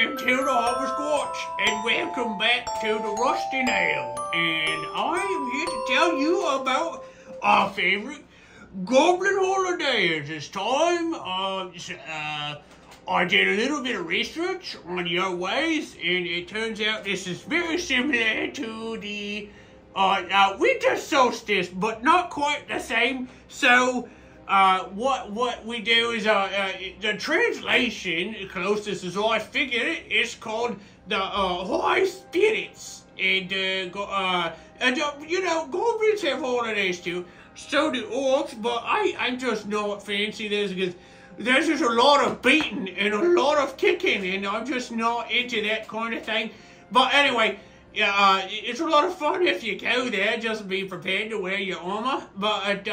am Tildar and welcome back to the Rusty Nail. And I am here to tell you about our favorite Goblin holidays. This time, I did a little bit of research on your ways, and it turns out this is very similar to the winter solstice, but not quite the same. So, what we do is, the translation, closest as I figured it, is called the, high spirits. And, goblins have holidays too. So do orcs, but I just not fancy this because there's just a lot of beating and a lot of kicking, and I'm just not into that kind of thing. But anyway, it's a lot of fun if you go there. Just be prepared to wear your armor. But,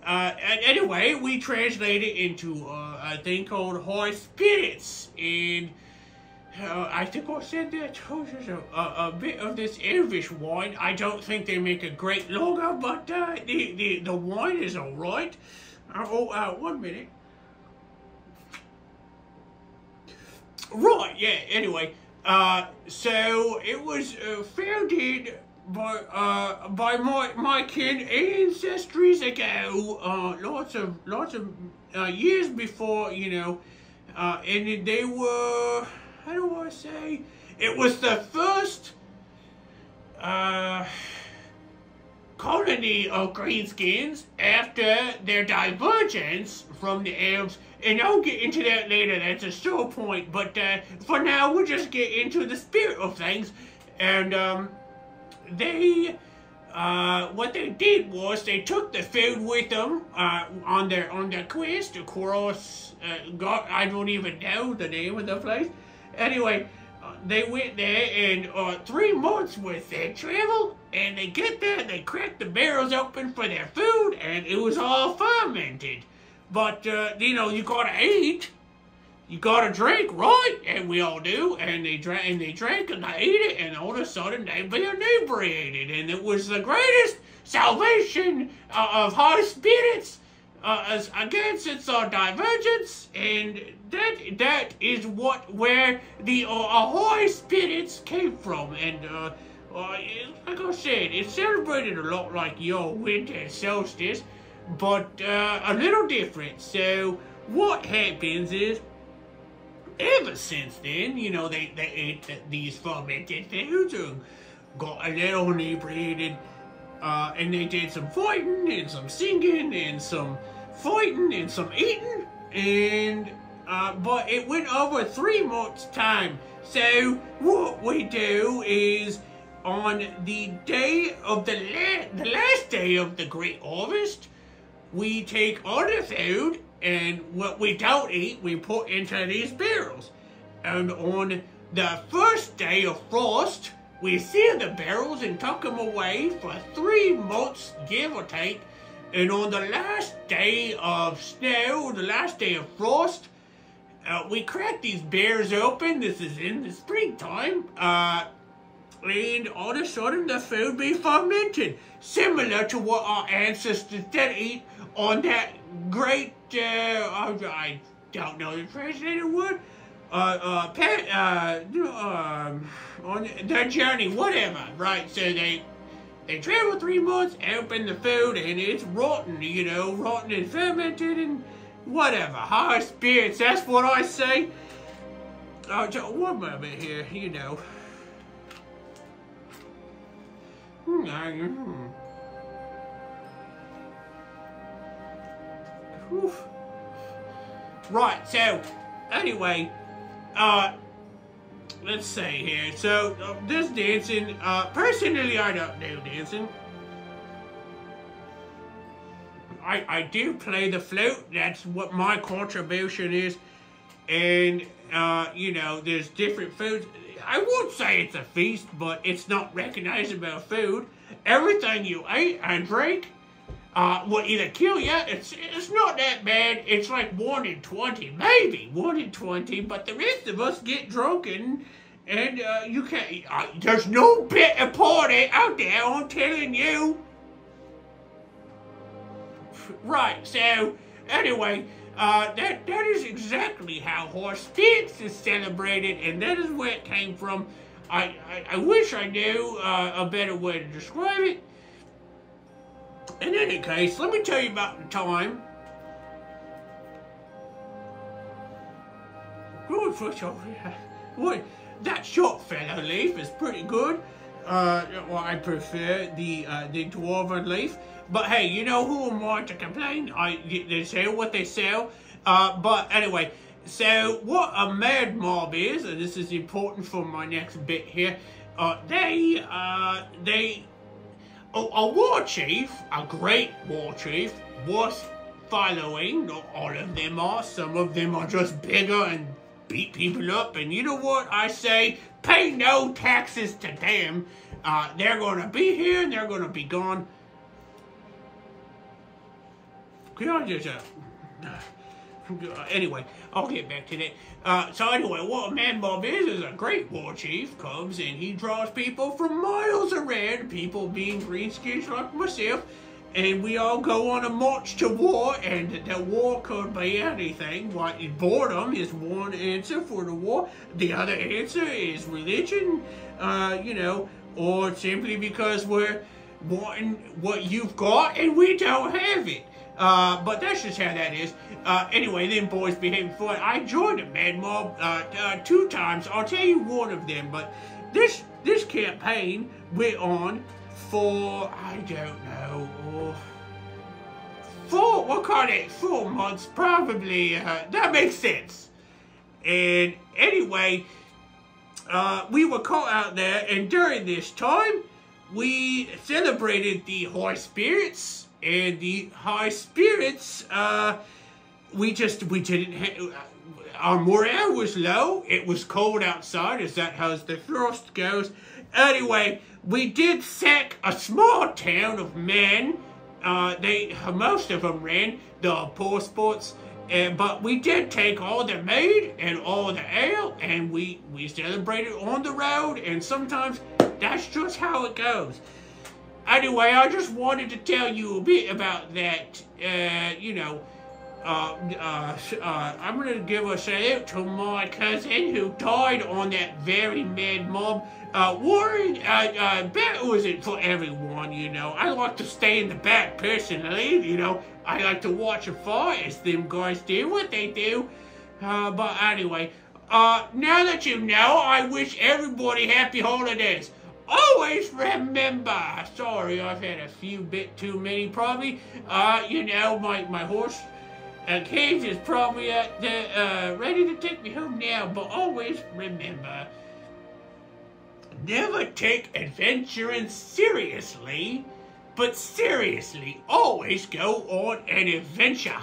anyway, we translate it into a thing called high spirits, and I think I said that. Oh, there's a bit of this Elvish wine. I don't think they make a great lager, but the wine is all right. 1 minute. Right, yeah. Anyway, so it was founded by my kin ancestors ago, lots of years before, and they were, how do I say, it was the first colony of greenskins after their divergence from the elves, and I'll get into that later. That's a sore point, but for now we'll just get into the spirit of things. And they what they did was they took the food with them on their quest across I don't even know the name of the place. Anyway, they went there, and 3 months was their travel, and they get there, they cracked the barrels open for their food, and it was all fermented. But you gotta eat, you gotta drink, right? And we all do, and they drank and they ate it, and all of a sudden they were inebriated, and it was the greatest salvation of high spirits against our divergence, and that is where the high spirits came from. And like I said, it's celebrated a lot like your winter solstice, but a little different. So what happens is, ever since then, they ate these fermented foods and got a little inebriated, and they did some fighting and some singing and some fighting and some eating, and but it went over 3 months' time. So what we do is, on the day of the last day of the great harvest, we take all the food and what we don't eat, we put into these barrels. And on the first day of frost, we seal the barrels and tuck them away for 3 months, give or take. And on the last day of snow, the last day of frost, we crack these barrels open. This is in the springtime. And all of a sudden the food be fermented, similar to what our ancestors did eat on that great, I don't know the translated word, on their journey, whatever, right? So they travel 3 months, open the food, and it's rotten, rotten and fermented and whatever. High spirits, that's what I say. Just 1 moment here, Right, so, anyway, let's see here. So, this dancing, personally, I don't do dancing. I do play the flute. That's what my contribution is. And, there's different foods. I won't say it's a feast, but it's not recognizable food. Everything you eat and drink will either kill you. It's not that bad. It's like 1 in 20, maybe 1 in 20. But the rest of us get drunk, and you can't. There's no better party out there, I'm telling you. Right. So anyway, that is exactly how horse spirits is celebrated, and that is where it came from. I wish I knew a better way to describe it. In any case, let me tell you about the time. Good fish over here. What? That short fellow leaf is pretty good. Well, I prefer the dwarven leaf. But hey, you know who am I to complain? They sell what they sell. But anyway, so what a mad mob is, and this is important for my next bit here. A war chief, a great war chief, worth following. Not all of them are. Some of them are just bigger and beat people up. And you know what I say? Pay no taxes to them. They're gonna be here and they're gonna be gone. Can I just anyway, I'll get back to that. So anyway, what a man mob is a great war chief comes and he draws people from miles around, people being greenskins like myself, and we all go on a march to war, and the war could be anything. Like boredom is one answer for the war. The other answer is religion, you know, or simply because we're wanting what you've got and we don't have it. But that's just how that is. Anyway, them boys behaving fine. I joined a mad mob 2 times. I'll tell you one of them, but this campaign went on for, I don't know, 4 months probably. That makes sense. And anyway, we were caught out there, and during this time, we celebrated the high spirits. And the high spirits, we didn't have, our morale was low. It was cold outside, as that how the frost goes. Anyway, we did sack a small town of men. Most of them ran, the poor sports. But we did take all the mead and all the ale, and we celebrated on the road, and sometimes that's just how it goes. Anyway, I just wanted to tell you a bit about that. You know, I'm going to give a shout out to my cousin who died on that very mad mob. Warring, battle isn't for everyone, you know. I like to stay in the back personally, you know. I like to watch a fight as them guys do what they do. But anyway, now that you know, I wish everybody happy holidays. Always remember, sorry, I've had a bit too many probably. You know, my horse Cage is probably ready to take me home now, but always remember, never take adventuring seriously, but seriously, always go on an adventure.